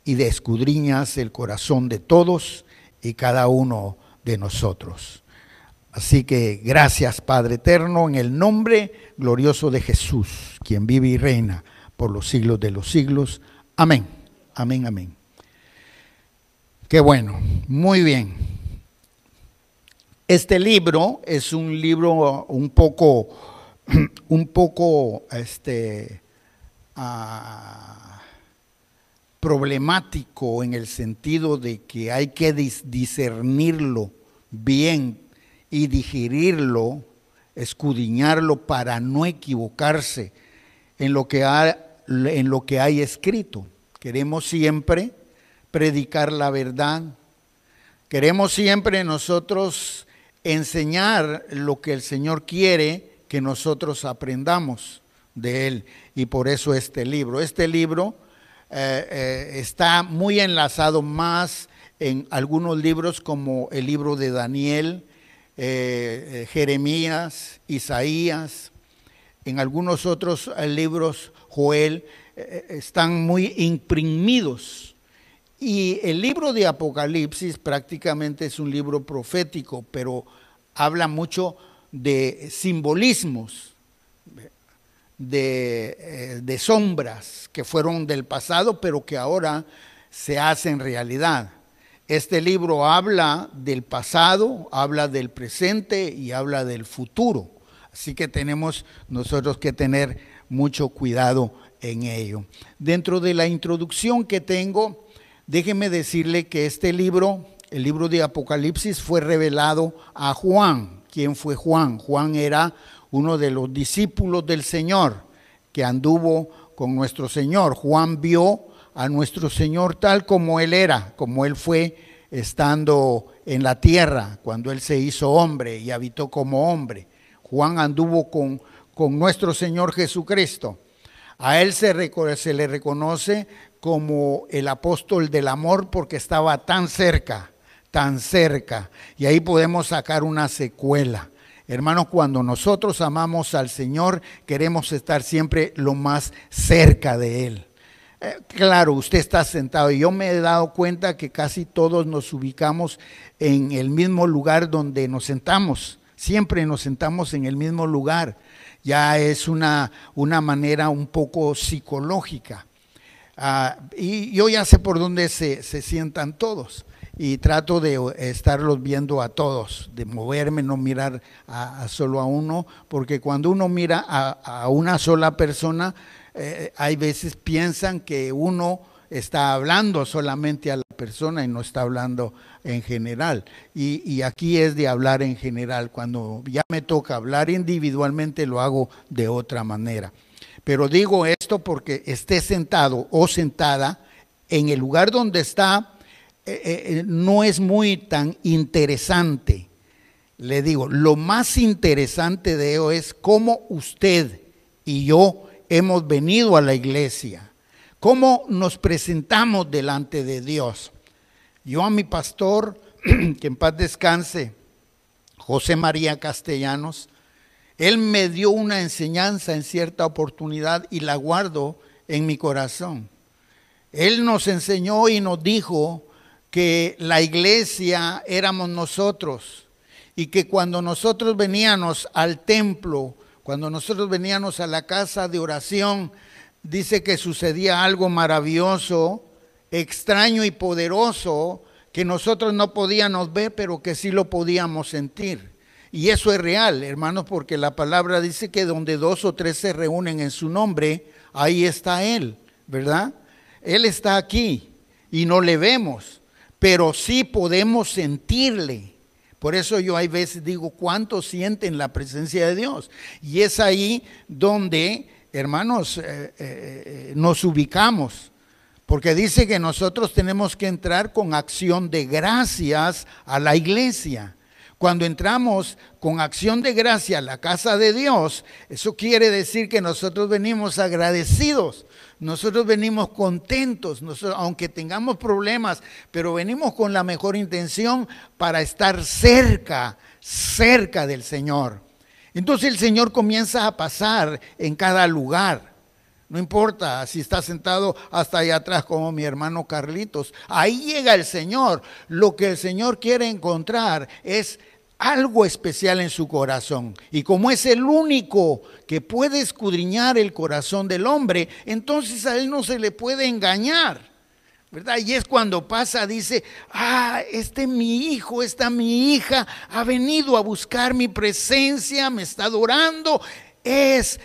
y escudriñas el corazón de todos y cada uno de nosotros. Así que gracias, Padre eterno, en el nombre glorioso de Jesús, quien vive y reina por los siglos de los siglos. Amén, amén, amén. Qué bueno, muy bien. Este libro es un libro un poco problemático, en el sentido de que hay que discernirlo bien y digerirlo, escudriñarlo para no equivocarse en lo que hay escrito. Queremos siempre predicar la verdad, queremos siempre nosotros enseñar lo que el Señor quiere que nosotros aprendamos de Él, y por eso este libro está muy enlazado más en algunos libros como el libro de Daniel, Jeremías, Isaías, en algunos otros libros, Joel, están muy imprimidos. Y el libro de Apocalipsis prácticamente es un libro profético, pero habla mucho de simbolismos, de sombras que fueron del pasado, pero que ahora se hacen realidad. Este libro habla del pasado, habla del presente y habla del futuro. Así que tenemos nosotros que tener mucho cuidado en ello. Dentro de la introducción que tengo, déjeme decirle que este libro, el libro de Apocalipsis, fue revelado a Juan. ¿Quién fue Juan? Juan era uno de los discípulos del Señor que anduvo con nuestro Señor. Juan vio a nuestro Señor tal como Él era, como Él fue estando en la tierra, cuando Él se hizo hombre y habitó como hombre. Juan anduvo con nuestro Señor Jesucristo. A Él se le reconoce como el apóstol del amor porque estaba tan cerca, y ahí podemos sacar una secuela. Hermanos, cuando nosotros amamos al Señor, queremos estar siempre lo más cerca de Él. Claro, usted está sentado y yo me he dado cuenta que casi todos nos ubicamos en el mismo lugar donde nos sentamos. Siempre nos sentamos en el mismo lugar. Ya es una manera un poco psicológica. Y yo ya sé por dónde se sientan todos. Y trato de estarlos viendo a todos, de moverme, no mirar solo a uno, porque cuando uno mira a una sola persona, hay veces piensan que uno está hablando solamente a la persona y no está hablando en general. Y aquí es de hablar en general. Cuando ya me toca hablar individualmente, lo hago de otra manera. Pero digo esto porque esté sentado o sentada en el lugar donde está, no es muy tan interesante. Le digo, lo más interesante de ello es cómo usted y yo hemos venido a la iglesia, cómo nos presentamos delante de Dios. Yo a mi pastor, que en paz descanse, José María Castellanos, él me dio una enseñanza en cierta oportunidad y la guardo en mi corazón. Él nos enseñó y nos dijo que la iglesia éramos nosotros y que cuando nosotros veníamos al templo, cuando nosotros veníamos a la casa de oración, dice que sucedía algo maravilloso, extraño y poderoso que nosotros no podíamos ver, pero que sí lo podíamos sentir. Y eso es real, hermanos, porque la palabra dice que donde 2 o 3 se reúnen en su nombre, ahí está Él, ¿verdad? Él está aquí y no le vemos, pero sí podemos sentirle. Por eso yo hay veces digo, ¿cuántos sienten la presencia de Dios? Y es ahí donde, hermanos, nos ubicamos. Porque dice que nosotros tenemos que entrar con acción de gracias a la iglesia. Cuando entramos con acción de gracia a la casa de Dios, eso quiere decir que nosotros venimos agradecidos, nosotros venimos contentos, aunque tengamos problemas, pero venimos con la mejor intención para estar cerca del Señor. Entonces el Señor comienza a pasar en cada lugar. No importa si está sentado hasta allá atrás como mi hermano Carlitos. Ahí llega el Señor. Lo que el Señor quiere encontrar es algo especial en su corazón. Y como es el único que puede escudriñar el corazón del hombre, entonces a él no se le puede engañar, ¿verdad? Y es cuando pasa, dice, este mi hijo, esta mi hija ha venido a buscar mi presencia, me está adorando, él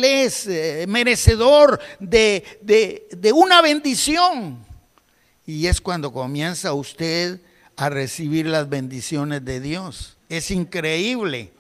es merecedor de una bendición. Y es cuando comienza usted a recibir las bendiciones de Dios. Es increíble,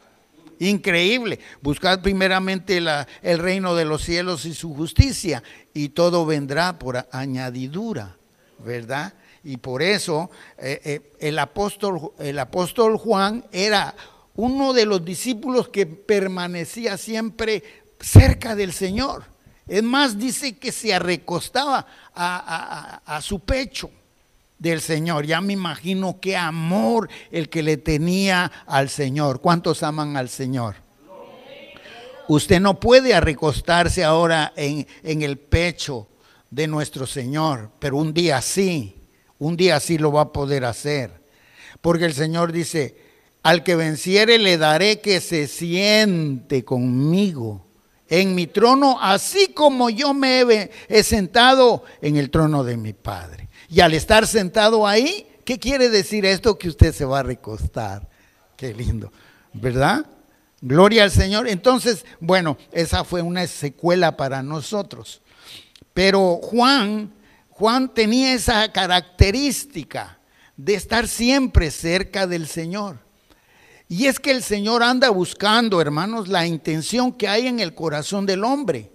increíble. Buscad primeramente el reino de los cielos y su justicia, y todo vendrá por añadidura, ¿verdad? Y por eso el apóstol Juan era uno de los discípulos que permanecía siempre cerca del Señor. Es más, dice que se recostaba a su pecho del Señor. Ya me imagino qué amor el que le tenía al Señor. ¿Cuántos aman al Señor? Usted no puede recostarse ahora en el pecho de nuestro Señor, pero un día sí lo va a poder hacer. Porque el Señor dice, al que venciere le daré que se siente conmigo en mi trono, así como yo me he sentado en el trono de mi Padre. Y al estar sentado ahí, ¿qué quiere decir esto? Que usted se va a recostar. Qué lindo, ¿verdad? Gloria al Señor. Entonces, bueno, esa fue una secuela para nosotros. Pero Juan tenía esa característica de estar siempre cerca del Señor. Y es que el Señor anda buscando, hermanos, la intención que hay en el corazón del hombre.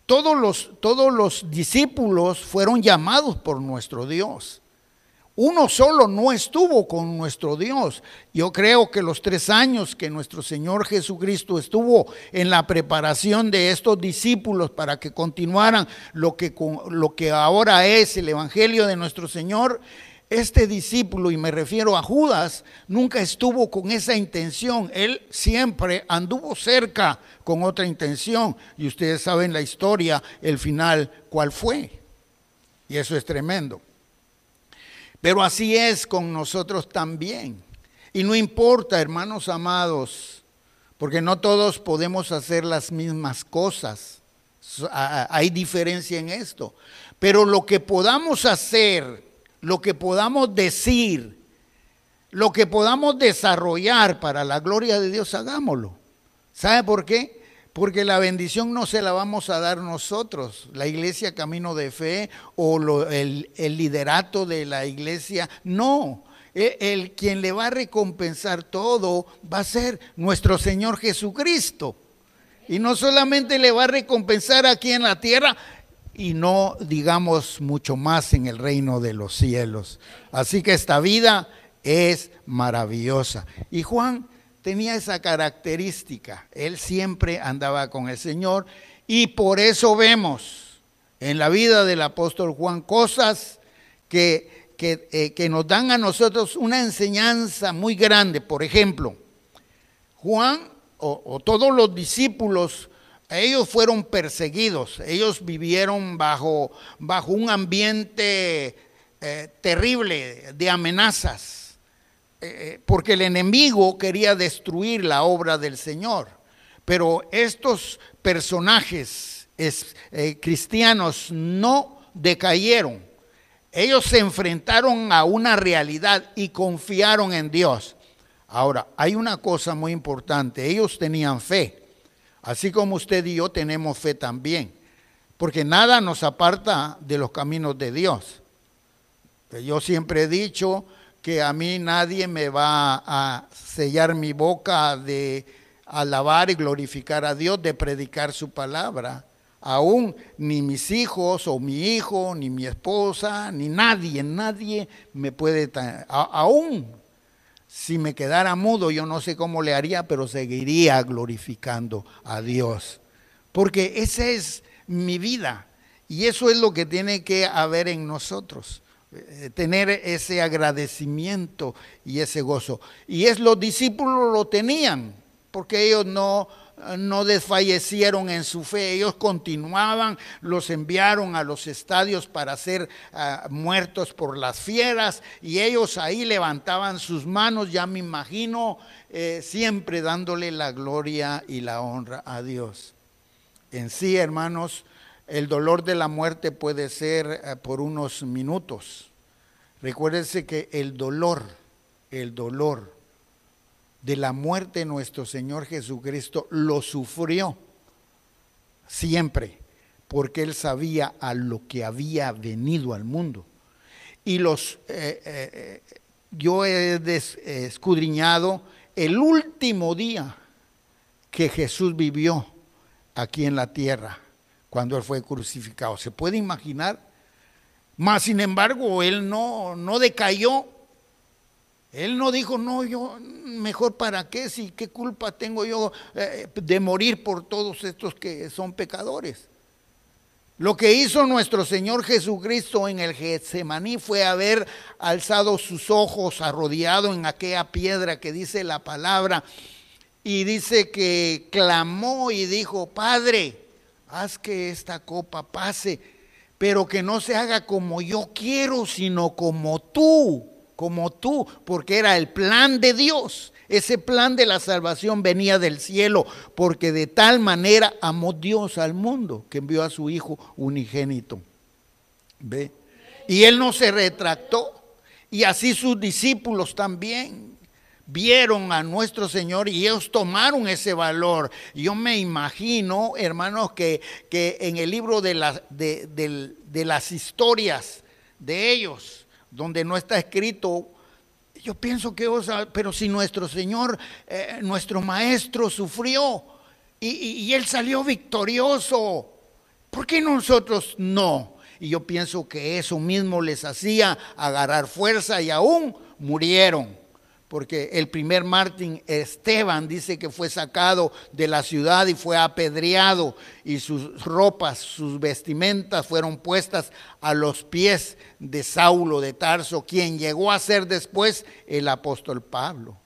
Todos los discípulos fueron llamados por nuestro Dios. Uno solo no estuvo con nuestro Dios. Yo creo que los 3 años que nuestro Señor Jesucristo estuvo en la preparación de estos discípulos para que continuaran lo que ahora es el Evangelio de nuestro Señor, este discípulo, y me refiero a Judas, nunca estuvo con esa intención. Él siempre anduvo cerca con otra intención. Y ustedes saben la historia, el final, cuál fue. Y eso es tremendo. Pero así es con nosotros también. Y no importa, hermanos amados, porque no todos podemos hacer las mismas cosas. Hay diferencia en esto. Pero lo que podamos hacer, lo que podamos decir, lo que podamos desarrollar para la gloria de Dios, hagámoslo. ¿Sabe por qué? Porque la bendición no se la vamos a dar nosotros, la iglesia Camino de Fe o el liderato de la iglesia, no. Quien le va a recompensar todo va a ser nuestro Señor Jesucristo. Y no solamente le va a recompensar aquí en la tierra, y no digamos mucho más en el reino de los cielos. Así que esta vida es maravillosa. Y Juan tenía esa característica. Él siempre andaba con el Señor, y por eso vemos en la vida del apóstol Juan cosas que nos dan a nosotros una enseñanza muy grande. Por ejemplo, Juan o todos los discípulos, ellos fueron perseguidos, ellos vivieron bajo un ambiente terrible de amenazas, porque el enemigo quería destruir la obra del Señor. Pero estos personajes cristianos no decayeron, ellos se enfrentaron a una realidad y confiaron en Dios. Ahora, hay una cosa muy importante, ellos tenían fe. Así como usted y yo tenemos fe también, porque nada nos aparta de los caminos de Dios. Yo siempre he dicho que a mí nadie me va a sellar mi boca de alabar y glorificar a Dios, de predicar su palabra. Aún ni mis hijos o mi hijo, ni mi esposa, ni nadie me puede, aún si me quedara mudo, yo no sé cómo le haría, pero seguiría glorificando a Dios. Porque esa es mi vida. Y eso es lo que tiene que haber en nosotros. Tener ese agradecimiento y ese gozo. Y los discípulos lo tenían, porque ellos no no desfallecieron en su fe, ellos continuaban, los enviaron a los estadios para ser muertos por las fieras, y ellos ahí levantaban sus manos, ya me imagino, siempre dándole la gloria y la honra a Dios. En sí, hermanos, el dolor de la muerte puede ser por unos minutos. Recuérdense que el dolor de la muerte de nuestro Señor Jesucristo lo sufrió siempre, porque Él sabía a lo que había venido al mundo. Y yo he escudriñado el último día que Jesús vivió aquí en la tierra, cuando Él fue crucificado. ¿Se puede imaginar? Mas, sin embargo, Él no decayó. Él no dijo, no, yo mejor para qué, si qué culpa tengo yo de morir por todos estos que son pecadores. Lo que hizo nuestro Señor Jesucristo en el Getsemaní fue haber alzado sus ojos, arrodillado en aquella piedra que dice la palabra, y dice que clamó y dijo, Padre, haz que esta copa pase, pero que no se haga como yo quiero, sino como tú, porque era el plan de Dios. Ese plan de la salvación venía del cielo, porque de tal manera amó Dios al mundo, que envió a su Hijo unigénito. ¿Ve? Y Él no se retractó, y así sus discípulos también vieron a nuestro Señor y ellos tomaron ese valor. Yo me imagino, hermanos, que en el libro de las historias de ellos, donde no está escrito, yo pienso que pero si nuestro Señor, nuestro Maestro sufrió y Él salió victorioso, ¿por qué nosotros no? Y yo pienso que eso mismo les hacía agarrar fuerza, y aún murieron. Porque el primer mártir, Esteban, dice que fue sacado de la ciudad y fue apedreado, y sus ropas, sus vestimentas fueron puestas a los pies de Saulo de Tarso, quien llegó a ser después el apóstol Pablo.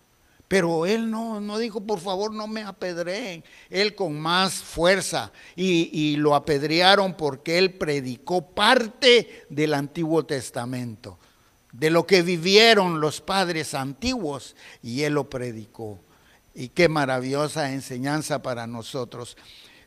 Pero él no dijo, por favor, no me apedreen. Él con más fuerza, y lo apedrearon porque él predicó parte del Antiguo Testamento, de lo que vivieron los padres antiguos, y él lo predicó. Y qué maravillosa enseñanza para nosotros.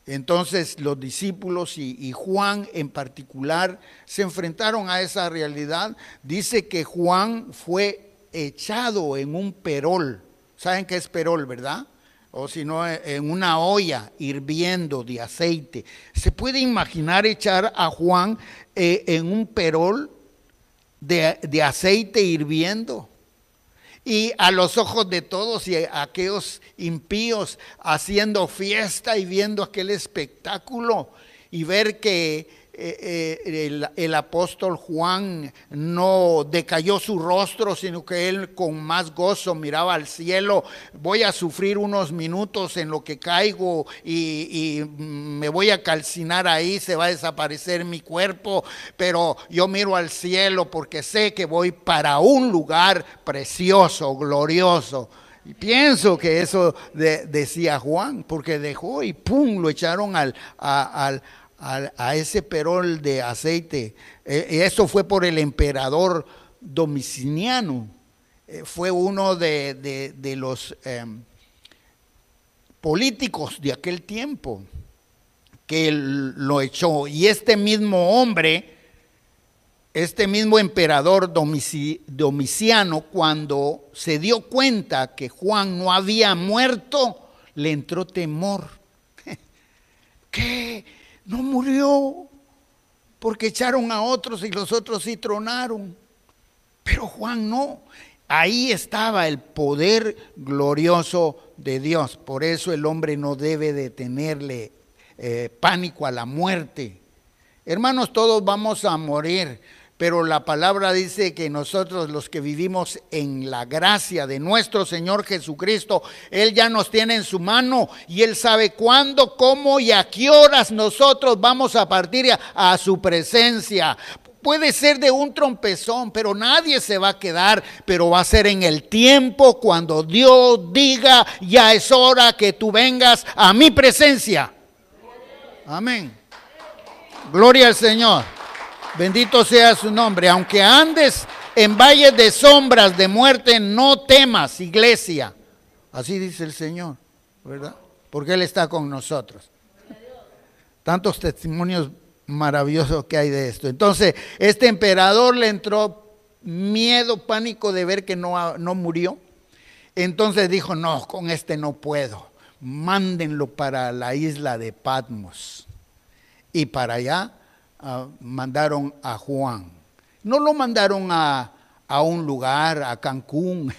Entonces los discípulos y Juan en particular se enfrentaron a esa realidad. Dice que Juan fue echado en un perol. ¿Saben qué es perol, verdad? O si no, en una olla hirviendo de aceite. ¿Se puede imaginar echar a Juan en un perol de aceite hirviendo? Y a los ojos de todos y aquellos impíos haciendo fiesta y viendo aquel espectáculo, y ver que el apóstol Juan no decayó su rostro, sino que él con más gozo miraba al cielo. Voy a sufrir unos minutos en lo que caigo y me voy a calcinar ahí, se va a desaparecer mi cuerpo, pero yo miro al cielo porque sé que voy para un lugar precioso, glorioso. Y pienso que eso decía Juan, porque dejó y pum, lo echaron a ese perol de aceite. Eso fue por el emperador Domiciano. Fue uno de los políticos de aquel tiempo que lo echó. Y este mismo hombre, este mismo emperador Domiciano, cuando se dio cuenta que Juan no había muerto, le entró temor. ¿Qué? No murió, porque echaron a otros y los otros sí tronaron, pero Juan no. Ahí estaba el poder glorioso de Dios. Por eso el hombre no debe de tenerle pánico a la muerte. Hermanos, todos vamos a morir, pero la palabra dice que nosotros, los que vivimos en la gracia de nuestro Señor Jesucristo, Él ya nos tiene en su mano, y Él sabe cuándo, cómo y a qué horas nosotros vamos a partir a su presencia. puede ser de un trompezón, pero nadie se va a quedar, pero va a ser en el tiempo cuando Dios diga, ya es hora que tú vengas a mi presencia. Amén. Gloria al Señor. Bendito sea su nombre. Aunque andes en valles de sombras de muerte, no temas, iglesia. Así dice el Señor, ¿verdad? Porque Él está con nosotros. Tantos testimonios maravillosos que hay de esto. Entonces, este emperador le entró miedo, pánico de ver que no murió. Entonces dijo, no, con este no puedo. Mándenlo para la isla de Patmos. Y para allá mandaron a Juan. No lo mandaron a un lugar, a Cancún.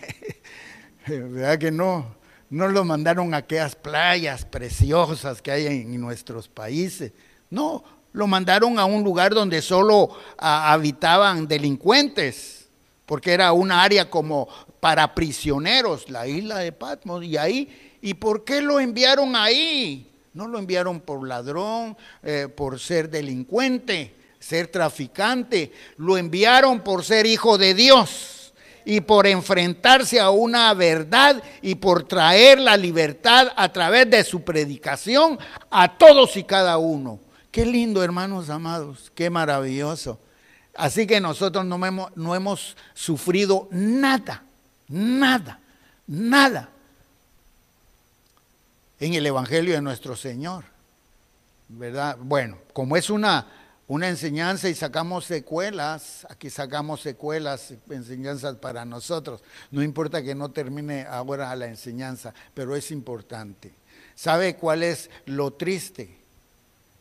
¿Verdad que no? No lo mandaron a aquellas playas preciosas que hay en nuestros países. No, lo mandaron a un lugar donde solo habitaban delincuentes, porque era un área como para prisioneros, la isla de Patmos. ¿Y por qué lo enviaron ahí? No lo enviaron por ladrón, por ser delincuente, ser traficante. Lo enviaron por ser hijo de Dios y por enfrentarse a una verdad y por traer la libertad a través de su predicación a todos y cada uno. Qué lindo, hermanos amados, qué maravilloso. Así que nosotros no hemos sufrido nada en el Evangelio de nuestro Señor, ¿verdad? Bueno, como es una enseñanza y sacamos secuelas, aquí sacamos secuelas, enseñanzas para nosotros. No importa que no termine ahora la enseñanza, pero es importante. ¿Sabe cuál es lo triste?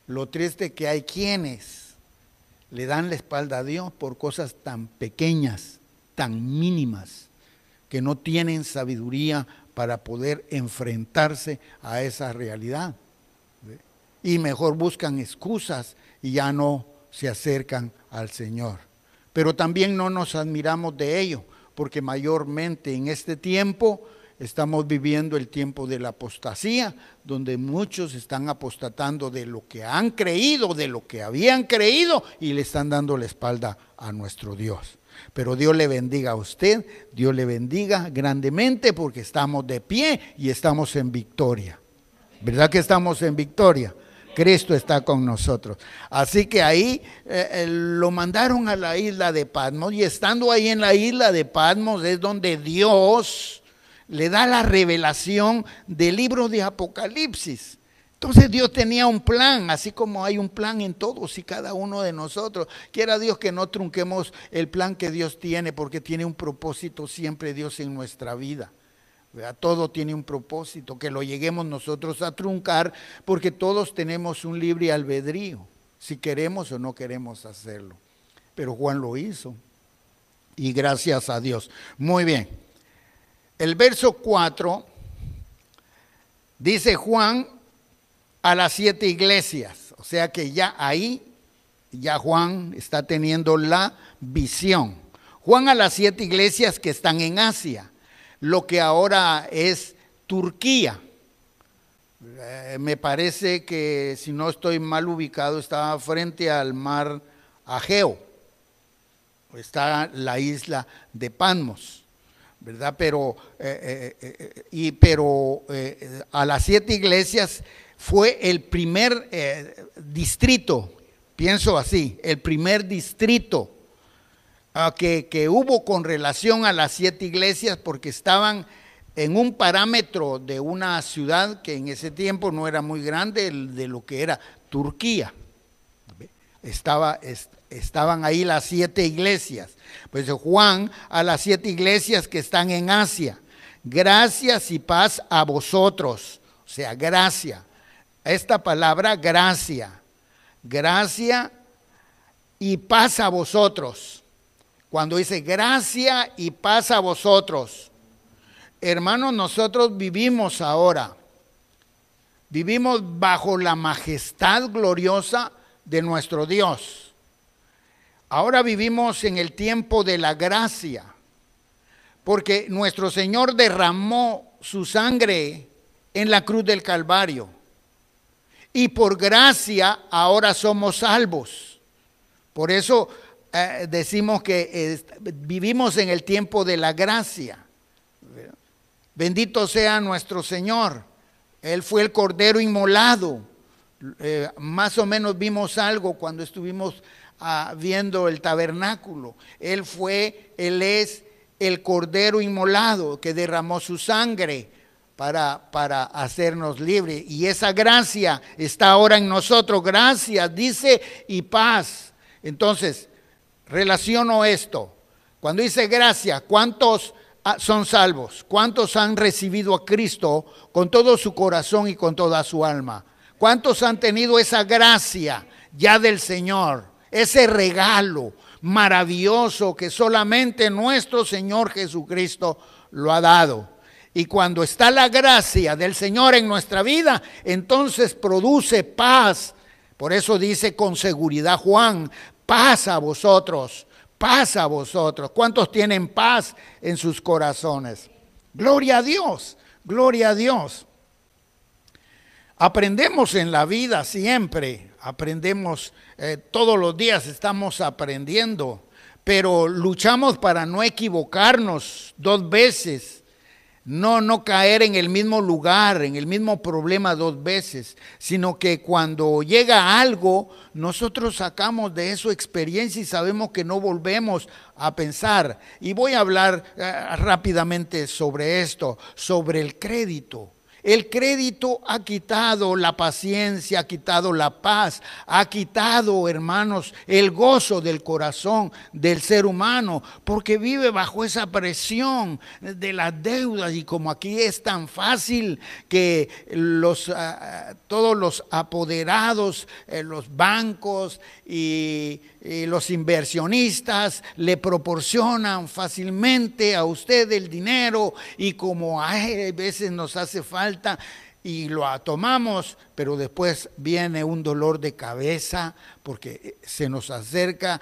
Lo triste que hay quienes le dan la espalda a Dios por cosas tan pequeñas, tan mínimas, que no tienen sabiduría para poder enfrentarse a esa realidad. Y mejor buscan excusas y ya no se acercan al Señor. Pero también no nos admiramos de ello, porque mayormente en este tiempo estamos viviendo el tiempo de la apostasía, donde muchos están apostatando de lo que han creído, de lo que habían creído, y le están dando la espalda a nuestro Dios. Pero Dios le bendiga a usted, Dios le bendiga grandemente, porque estamos de pie y estamos en victoria. ¿Verdad que estamos en victoria? Cristo está con nosotros. Así que ahí lo mandaron a la isla de Patmos, y estando ahí en la isla de Patmos es donde Dios le da la revelación del libro de Apocalipsis. Entonces Dios tenía un plan, así como hay un plan en todos y cada uno de nosotros. Quiera Dios que no trunquemos el plan que Dios tiene, porque tiene un propósito siempre Dios en nuestra vida. ¿Verdad? Todo tiene un propósito, que lo lleguemos nosotros a truncar, porque todos tenemos un libre albedrío, si queremos o no queremos hacerlo. Pero Juan lo hizo, y gracias a Dios. Muy bien, el verso 4 dice Juan a las 7 iglesias, o sea que ya ahí, ya Juan está teniendo la visión. Juan a las 7 iglesias que están en Asia, lo que ahora es Turquía. Me parece que, si no estoy mal ubicado, estaba frente al mar Egeo. Está la isla de Patmos, ¿verdad? Pero a las 7 iglesias fue el primer distrito, pienso así, el primer distrito que hubo con relación a las 7 iglesias, porque estaban en un parámetro de una ciudad que en ese tiempo no era muy grande, de lo que era Turquía. Estaban ahí las 7 iglesias. Pues Juan a las 7 iglesias que están en Asia: gracias y paz a vosotros. O sea, gracia. Esta palabra gracia y paz a vosotros. Cuando dice gracia y paz a vosotros, hermanos, nosotros vivimos ahora, vivimos bajo la majestad gloriosa de nuestro Dios. Ahora vivimos en el tiempo de la gracia, porque nuestro Señor derramó su sangre en la cruz del Calvario, y por gracia ahora somos salvos. Por eso decimos que vivimos en el tiempo de la gracia. Bendito sea nuestro Señor. Él fue el Cordero inmolado. Más o menos vimos algo cuando estuvimos viendo el tabernáculo. Él es el Cordero inmolado que derramó su sangre para hacernos libres. Y esa gracia está ahora en nosotros. Gracia, dice, y paz. Entonces, relaciono esto. Cuando dice gracia, ¿cuántos son salvos? ¿Cuántos han recibido a Cristo con todo su corazón y con toda su alma? ¿Cuántos han tenido esa gracia ya del Señor? Ese regalo maravilloso que solamente nuestro Señor Jesucristo lo ha dado. Y cuando está la gracia del Señor en nuestra vida, entonces produce paz. Por eso dice con seguridad Juan, paz a vosotros, paz a vosotros. ¿Cuántos tienen paz en sus corazones? Gloria a Dios, gloria a Dios. Aprendemos en la vida siempre, aprendemos todos los días, estamos aprendiendo, pero luchamos para no equivocarnos 2 veces. No caer en el mismo lugar, en el mismo problema 2 veces, sino que cuando llega algo, nosotros sacamos de eso experiencia y sabemos que no volvemos a pensar. Y voy a hablar rápidamente sobre esto, sobre el crédito. El crédito ha quitado la paciencia, ha quitado la paz, ha quitado, hermanos, el gozo del corazón del ser humano, porque vive bajo esa presión de las deudas. Y como aquí es tan fácil que todos los apoderados, los bancos y los inversionistas le proporcionan fácilmente a usted el dinero, y como a veces nos hace falta y lo tomamos, pero después viene un dolor de cabeza porque se nos acerca,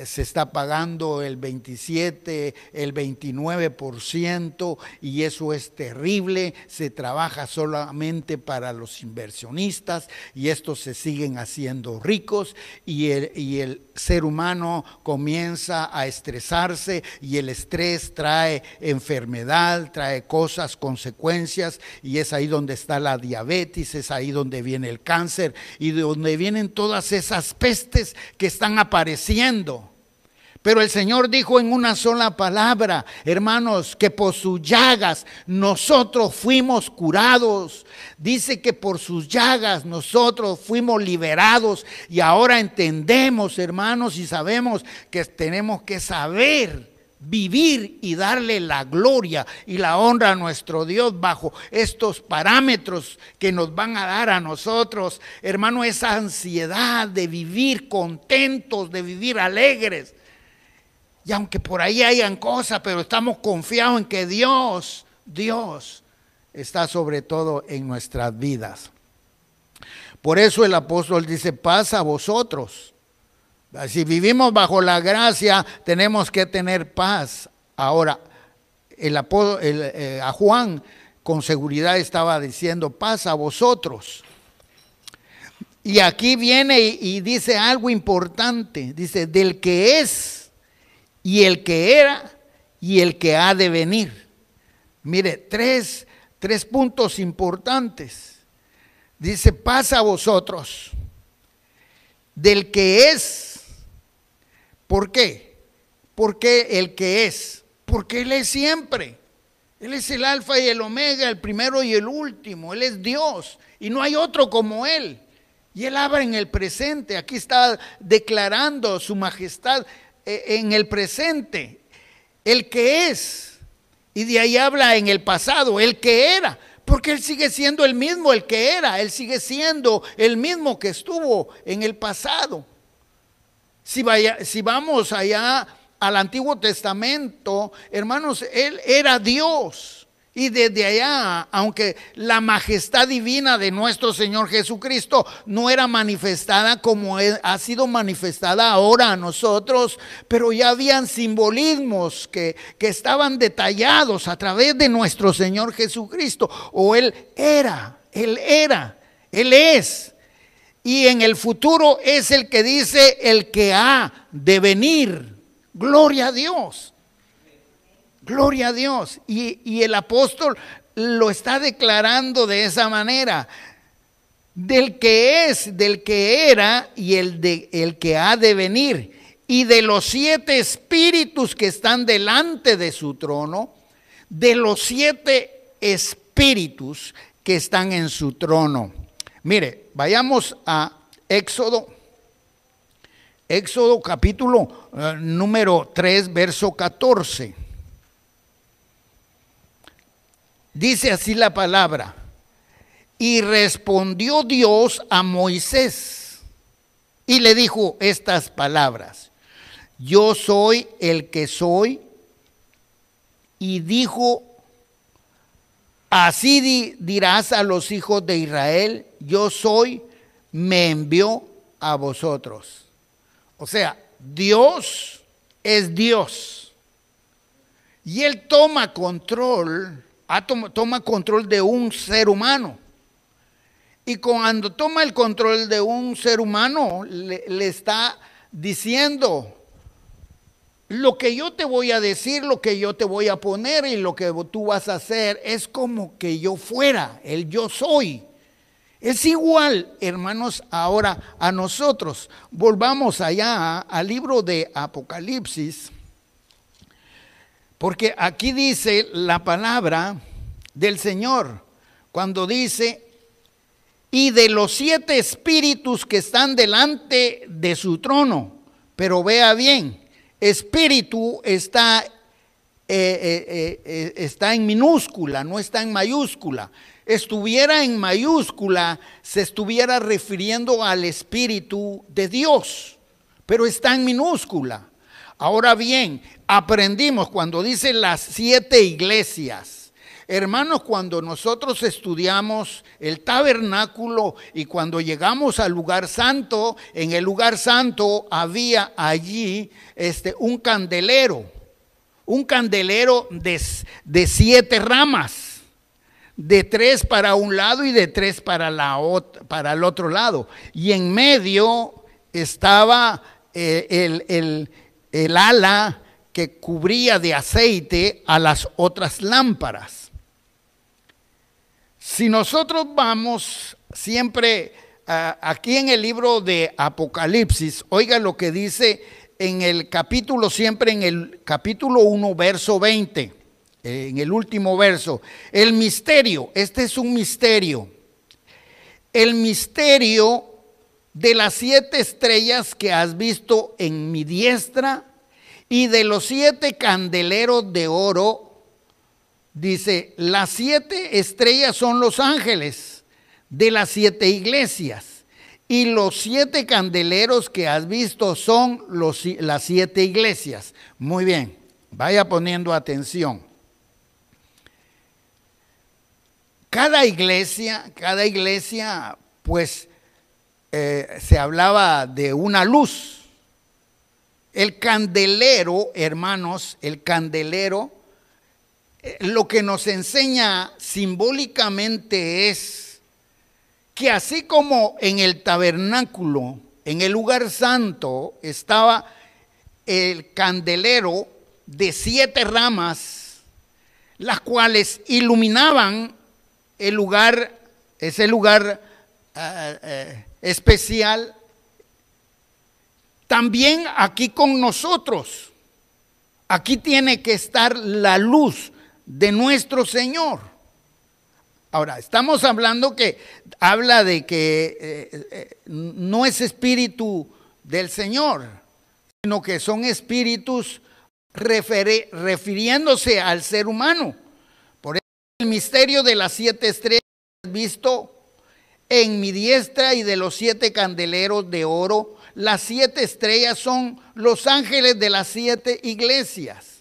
se está pagando el 27, el 29%, y eso es terrible. Se trabaja solamente para los inversionistas y estos se siguen haciendo ricos, y el ser humano comienza a estresarse, y el estrés trae enfermedad, trae cosas, consecuencias, y es ahí donde está la diabetes, es ahí donde viene el cáncer y de donde vienen todas esas pestes que están apareciendo. Pero el Señor dijo en una sola palabra, hermanos, que por sus llagas nosotros fuimos curados. Dice que por sus llagas nosotros fuimos liberados, y ahora entendemos, hermanos, y sabemos que tenemos que saber vivir y darle la gloria y la honra a nuestro Dios bajo estos parámetros que nos van a dar a nosotros, hermano, esa ansiedad de vivir contentos, de vivir alegres. Y aunque por ahí hayan cosas, pero estamos confiados en que Dios está sobre todo en nuestras vidas. Por eso el apóstol dice, paz a vosotros. Si vivimos bajo la gracia, tenemos que tener paz. Ahora, a Juan con seguridad estaba diciendo, paz a vosotros. Y aquí viene y dice algo importante. Dice, del que es, y el que era, y el que ha de venir. Mire, tres puntos importantes. Dice, paz a vosotros. Del que es. ¿Por qué? Porque el que es, porque Él es siempre. Él es el alfa y el omega, el primero y el último. Él es Dios y no hay otro como Él. Y Él habla en el presente. Aquí está declarando su majestad en el presente. El que es. Y de ahí habla en el pasado, el que era. Porque Él sigue siendo el mismo, el que era. Él sigue siendo el mismo que estuvo en el pasado. Si vamos allá al Antiguo Testamento, hermanos, Él era Dios. Y desde allá, aunque la majestad divina de nuestro Señor Jesucristo no era manifestada como ha sido manifestada ahora a nosotros, pero ya habían simbolismos que estaban detallados a través de nuestro Señor Jesucristo. O Él era, Él es. y en el futuro es el que dice el que ha de venir. Gloria a Dios. Gloria a Dios. Y el apóstol lo está declarando de esa manera. Del que es, del que era y el que ha de venir. Y de los 7 espíritus que están delante de su trono, de los 7 espíritus que están en su trono. Mire, vayamos a Éxodo capítulo número 3, verso 14. Dice así la palabra: y respondió Dios a Moisés y le dijo estas palabras: yo soy el que soy. Y dijo: así dirás a los hijos de Israel, yo soy, me envió a vosotros. O sea, Dios es Dios. Y Él toma control, toma control de un ser humano. Y cuando toma el control de un ser humano, le está diciendo: lo que yo te voy a decir, lo que yo te voy a poner y lo que tú vas a hacer es como que yo fuera, el yo soy. Es igual, hermanos, ahora a nosotros. Volvamos allá al libro de Apocalipsis, porque aquí dice la palabra del Señor, cuando dice: y de los 7 espíritus que están delante de su trono. Pero vea bien, espíritu está en minúscula, no está en mayúscula. Estuviera en mayúscula, se estuviera refiriendo al Espíritu de Dios, pero está en minúscula. Ahora bien, aprendimos cuando dice las 7 iglesias. Hermanos, cuando nosotros estudiamos el tabernáculo y cuando llegamos al lugar santo, en el lugar santo había allí un candelero de 7 ramas, de 3 para un lado y de 3 para el otro lado. Y en medio estaba el ala que cubría de aceite a las otras lámparas. Si nosotros vamos siempre aquí en el libro de Apocalipsis, oiga lo que dice en el capítulo, siempre en el capítulo 1, verso 20, en el último verso. El misterio, este es un misterio. El misterio de las 7 estrellas que has visto en mi diestra y de los 7 candeleros de oro. Dice, las 7 estrellas son los ángeles de las 7 iglesias y los 7 candeleros que has visto son las 7 iglesias. Muy bien, vaya poniendo atención. Cada iglesia, pues se hablaba de una luz. El candelero, hermanos, el candelero, lo que nos enseña simbólicamente es que así como en el tabernáculo, en el lugar santo, estaba el candelero de 7 ramas, las cuales iluminaban el lugar, ese lugar especial, también aquí con nosotros, aquí tiene que estar la luz de nuestro Señor. Ahora, estamos hablando que habla de que no es espíritu del Señor, sino que son espíritus refiriéndose al ser humano. Por eso el misterio de las 7 estrellas visto en mi diestra y de los 7 candeleros de oro. Las 7 estrellas son los ángeles de las 7 iglesias.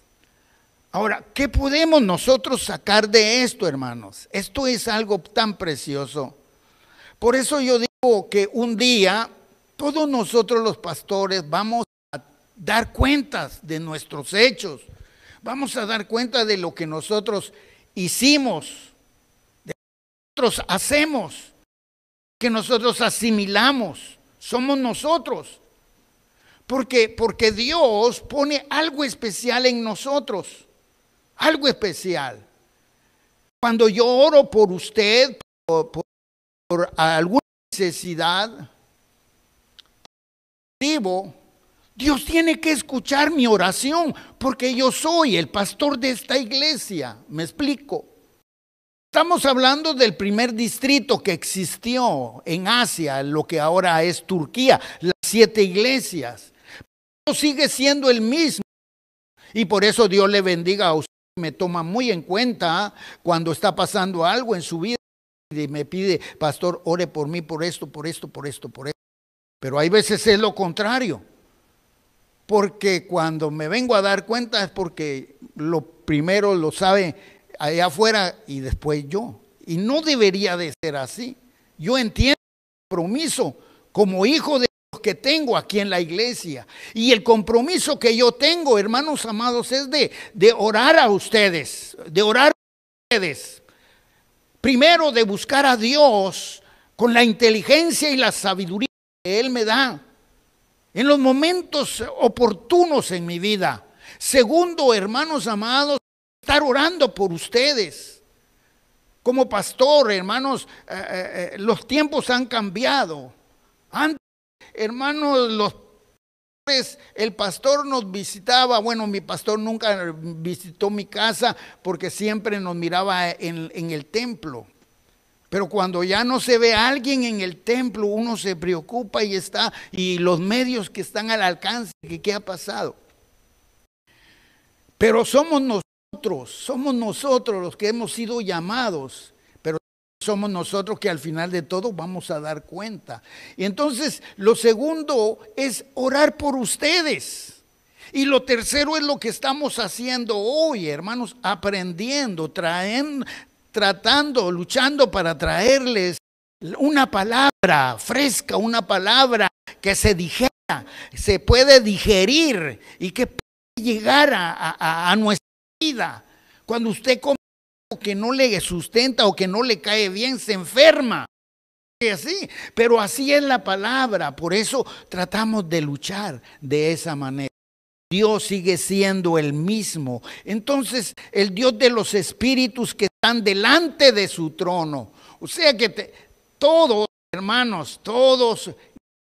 Ahora, ¿qué podemos nosotros sacar de esto, hermanos? Esto es algo tan precioso. Por eso yo digo que un día todos nosotros los pastores vamos a dar cuentas de nuestros hechos. Vamos a dar cuenta de lo que nosotros hicimos, de lo que nosotros hacemos. que nosotros asimilamos, somos nosotros. Porque Dios pone algo especial en nosotros, algo especial. Cuando yo oro por usted, por alguna necesidad, Dios tiene que escuchar mi oración, porque yo soy el pastor de esta iglesia. ¿Me explico? Estamos hablando del primer distrito que existió en Asia, lo que ahora es Turquía, las 7 iglesias. Dios sigue siendo el mismo. Y por eso Dios le bendiga a usted. Me toma muy en cuenta cuando está pasando algo en su vida y me pide, pastor, ore por mí, por esto, por esto, por esto, por esto. Pero hay veces es lo contrario. Porque cuando me vengo a dar cuenta es porque lo primero lo sabe allá afuera y después yo. Y no debería de ser así. Yo entiendo el compromiso como hijo de Dios que tengo aquí en la iglesia. Y el compromiso que yo tengo, hermanos amados, es de orar a ustedes, de orar a ustedes. Primero de buscar a Dios con la inteligencia y la sabiduría que Él me da en los momentos oportunos en mi vida. Segundo, hermanos amados, estar orando por ustedes. Como pastor, hermanos, los tiempos han cambiado. Antes, hermanos, el pastor nos visitaba. Bueno, mi pastor nunca visitó mi casa porque siempre nos miraba en el templo. Pero cuando ya no se ve a alguien en el templo, uno se preocupa y los medios que están al alcance, ¿qué ha pasado? Pero somos nosotros los que hemos sido llamados, pero somos nosotros que al final de todo vamos a dar cuenta. Y entonces lo segundo es orar por ustedes. Y lo tercero es lo que estamos haciendo hoy, hermanos, aprendiendo, luchando para traerles una palabra fresca, una palabra que se digera, se puede digerir y que puede llegar a nuestra vida. Cuando usted come algo que no le sustenta o que no le cae bien, se enferma. Y así, pero así es la palabra, por eso tratamos de luchar de esa manera. Dios sigue siendo el mismo. Entonces, el Dios de los espíritus que están delante de su trono. O sea que todos, hermanos, todos,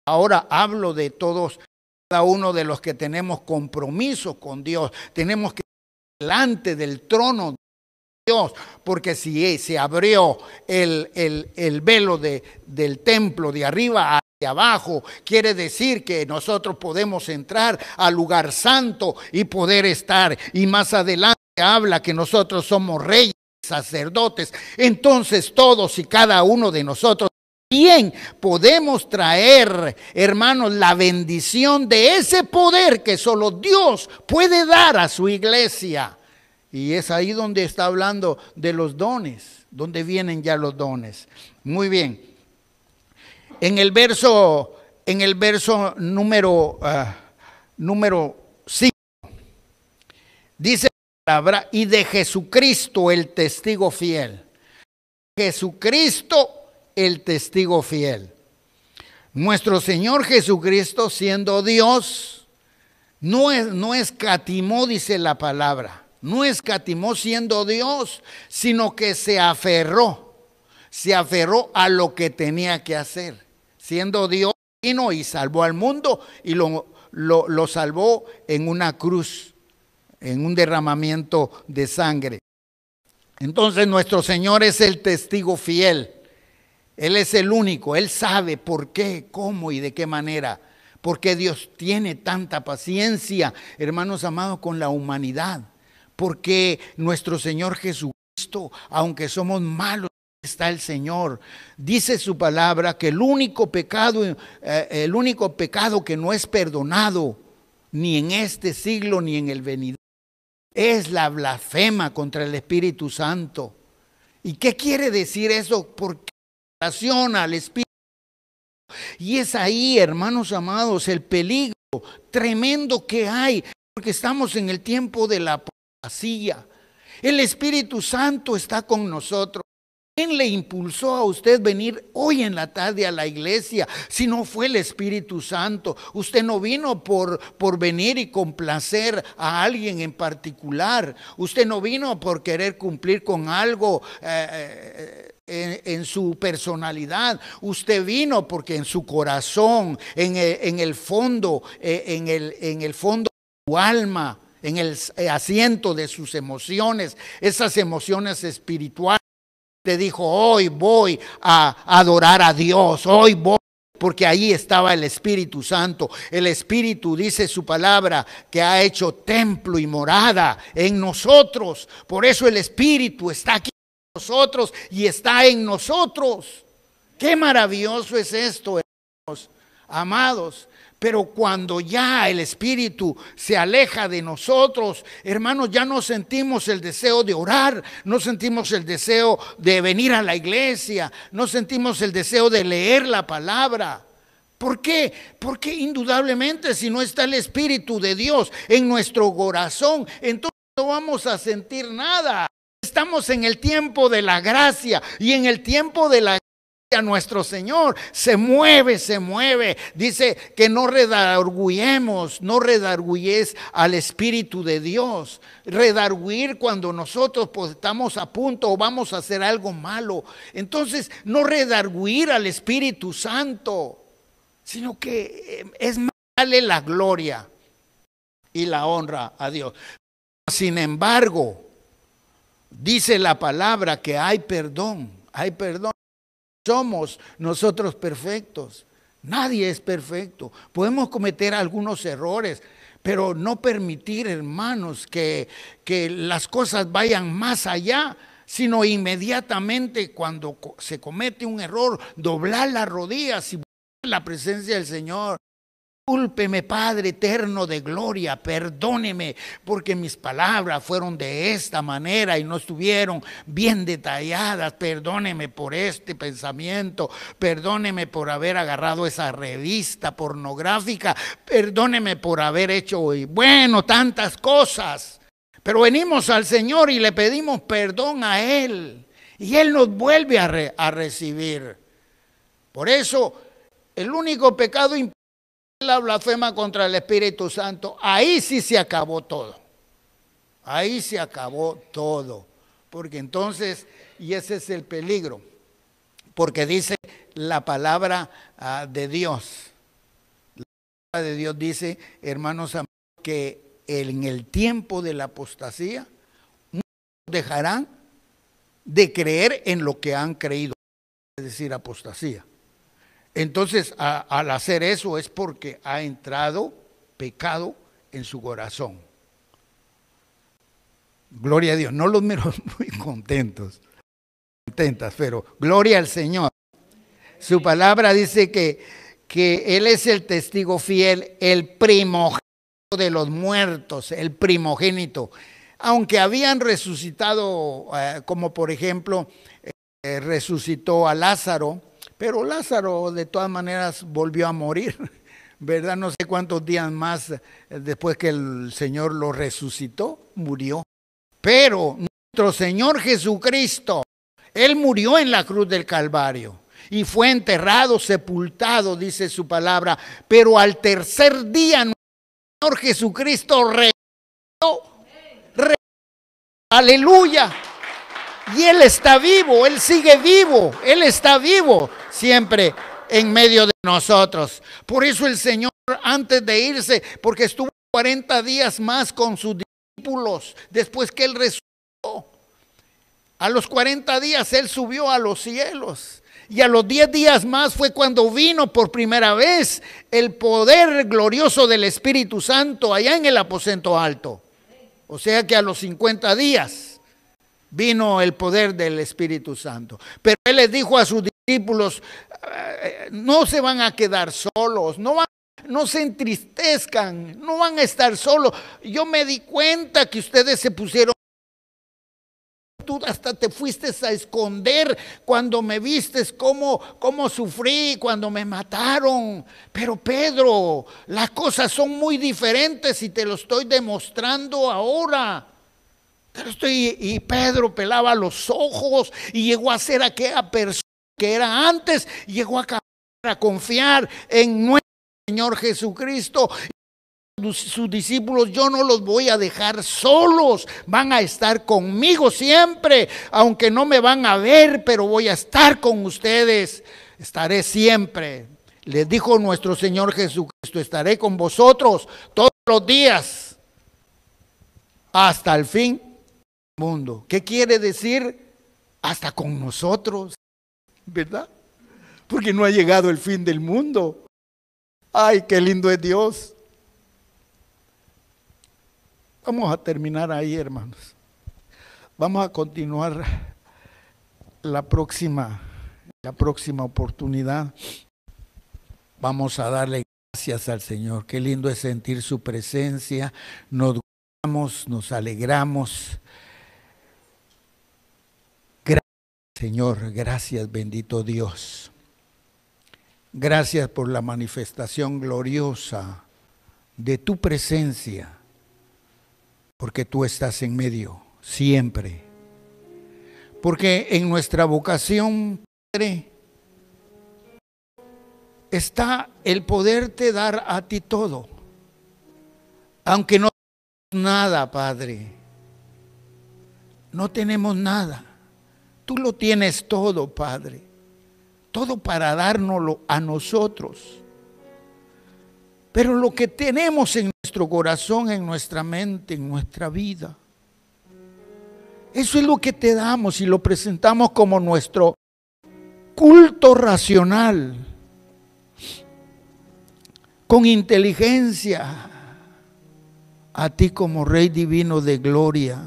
ahora hablo de todos, cada uno de los que tenemos compromiso con Dios, tenemos que estar delante del trono de Dios, porque si se abrió el velo del templo de arriba hacia abajo, quiere decir que nosotros podemos entrar al lugar santo y poder estar. Y más adelante habla que nosotros somos reyes, sacerdotes. Entonces todos y cada uno de nosotros bien podemos traer, hermanos, la bendición de ese poder que solo Dios puede dar a su iglesia. Y es ahí donde está hablando de los dones, donde vienen ya los dones. Muy bien. En el verso número 5, dice la palabra, y de Jesucristo el testigo fiel. Jesucristo el testigo fiel. Nuestro Señor Jesucristo, siendo Dios, no escatimó, dice la palabra, no escatimó siendo Dios, sino que se aferró a lo que tenía que hacer. Siendo Dios, vino y salvó al mundo y lo salvó en una cruz, en un derramamiento de sangre. Entonces nuestro Señor es el testigo fiel. Él es el único, Él sabe por qué, cómo y de qué manera. Porque Dios tiene tanta paciencia, hermanos amados, con la humanidad. Porque nuestro Señor Jesucristo, aunque somos malos, está el Señor. Dice su palabra que el único pecado que no es perdonado, ni en este siglo ni en el venidero, es la blasfema contra el Espíritu Santo. ¿Y qué quiere decir eso? Porque relaciona al Espíritu. Y es ahí, hermanos amados, el peligro tremendo que hay, porque estamos en el tiempo de la apostasía. El Espíritu Santo está con nosotros. ¿Quién le impulsó a usted venir hoy en la tarde a la iglesia? Si no fue el Espíritu Santo. Usted no vino por venir y complacer a alguien en particular. Usted no vino por querer cumplir con algo en su personalidad. Usted vino porque en su corazón, en el fondo de su alma, en el asiento de sus emociones, esas emociones espirituales, te dijo: hoy voy a adorar a Dios, hoy voy, porque ahí estaba el Espíritu Santo. El Espíritu, dice su palabra, que ha hecho templo y morada en nosotros. Por eso el Espíritu está aquí en nosotros y está en nosotros. Qué maravilloso es esto, hermanos amados. Pero cuando ya el Espíritu se aleja de nosotros, hermanos, ya no sentimos el deseo de orar, no sentimos el deseo de venir a la iglesia, no sentimos el deseo de leer la palabra. ¿Por qué? Porque indudablemente si no está el Espíritu de Dios en nuestro corazón, entonces no vamos a sentir nada. Estamos en el tiempo de la gracia, y en el tiempo de la gracia nuestro Señor se mueve. Dice que no redargüyemos, no redargüyes al Espíritu de Dios. Redargüir cuando nosotros pues, estamos a punto o vamos a hacer algo malo. Entonces, no redargüir al Espíritu Santo, sino que es más, darle la gloria y la honra a Dios. Sin embargo, dice la palabra que hay perdón. Somos nosotros perfectos. Nadie es perfecto. Podemos cometer algunos errores, pero no permitir, hermanos, que las cosas vayan más allá, sino inmediatamente cuando se comete un error, doblar las rodillas y buscar la presencia del Señor. Discúlpeme, Padre eterno de gloria, perdóneme porque mis palabras fueron de esta manera y no estuvieron bien detalladas. Perdóneme por este pensamiento, perdóneme por haber agarrado esa revista pornográfica, perdóneme por haber hecho, bueno, tantas cosas. Pero venimos al Señor y le pedimos perdón a Él y Él nos vuelve a recibir. Por eso, el único pecado importante, la blasfema contra el Espíritu Santo, ahí sí se acabó todo. Ahí se acabó todo. Porque entonces, y ese es el peligro, porque dice la palabra de Dios. La palabra de Dios dice, hermanos amados, que en el tiempo de la apostasía, muchos dejarán de creer en lo que han creído, es decir, apostasía. Entonces, al hacer eso es porque ha entrado pecado en su corazón. Gloria a Dios. No los miro muy contentas, pero gloria al Señor. Su palabra dice que Él es el testigo fiel, el primogénito de los muertos, el primogénito. Aunque habían resucitado, como por ejemplo, resucitó a Lázaro, pero Lázaro de todas maneras volvió a morir, ¿verdad? No sé cuántos días más después que el Señor lo resucitó, murió. Pero nuestro Señor Jesucristo, Él murió en la cruz del Calvario y fue enterrado, sepultado, dice su palabra. Pero al tercer día nuestro Señor Jesucristo resucitó. Aleluya. Y Él está vivo, Él sigue vivo, Él está vivo siempre en medio de nosotros. Por eso el Señor, antes de irse, porque estuvo 40 días más con sus discípulos, después que Él resucitó, a los 40 días Él subió a los cielos. Y a los 10 días más fue cuando vino por primera vez el poder glorioso del Espíritu Santo allá en el aposento alto. O sea que a los 50 días vino el poder del Espíritu Santo. Pero Él les dijo a sus discípulos, no se van a quedar solos, no se entristezcan, no van a estar solos. Yo me di cuenta que ustedes se pusieron, tú hasta te fuiste a esconder cuando me vistes cómo sufrí cuando me mataron. Pero Pedro, las cosas son muy diferentes y te lo estoy demostrando ahora. Y Pedro pelaba los ojos y llegó a ser aquella persona que era antes, llegó a confiar en nuestro Señor Jesucristo. Sus discípulos, yo no los voy a dejar solos, van a estar conmigo siempre, aunque no me van a ver, pero voy a estar con ustedes, estaré siempre. Les dijo nuestro Señor Jesucristo, estaré con vosotros todos los días hasta el fin del mundo. ¿Qué quiere decir? Hasta con nosotros, ¿verdad? Porque no ha llegado el fin del mundo. Ay, qué lindo es Dios. Vamos a terminar ahí, hermanos. Vamos a continuar la próxima oportunidad. Vamos a darle gracias al Señor. Qué lindo es sentir su presencia. Nos gozamos, nos alegramos. Gracias, Señor. Gracias, bendito Dios. Gracias por la manifestación gloriosa de tu presencia. Porque tú estás en medio, siempre. Porque en nuestra vocación, Padre, está el poderte dar a ti todo. Aunque no tenemos nada, Padre. No tenemos nada. Tú lo tienes todo, Padre. Todo para dárnoslo a nosotros. Pero lo que tenemos en nuestro corazón, en nuestra mente, en nuestra vida, eso es lo que te damos y lo presentamos como nuestro culto racional, con inteligencia, a ti como Rey Divino de Gloria.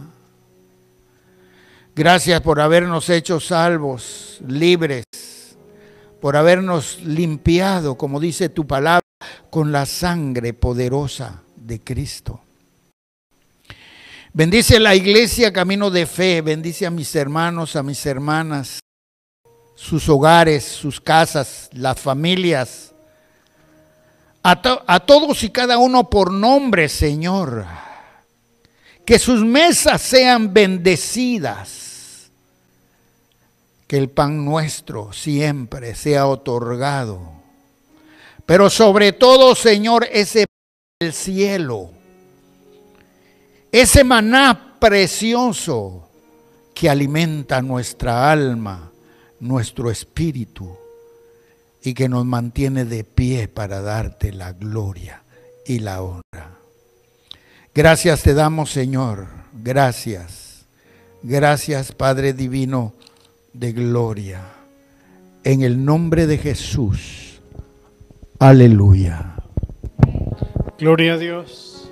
Gracias por habernos hecho salvos, libres, por habernos limpiado, como dice tu palabra, con la sangre poderosa de Cristo. Bendice la iglesia Camino de Fe, bendice a mis hermanos, a mis hermanas, sus hogares, sus casas, las familias, a todos y cada uno por nombre, Señor. Que sus mesas sean bendecidas, que el pan nuestro siempre sea otorgado. Pero sobre todo, Señor, ese del cielo, ese maná precioso que alimenta nuestra alma, nuestro espíritu y que nos mantiene de pie para darte la gloria y la honra. Gracias te damos, Señor, gracias. Gracias, Padre Divino de Gloria. En el nombre de Jesús. Aleluya. Gloria a Dios.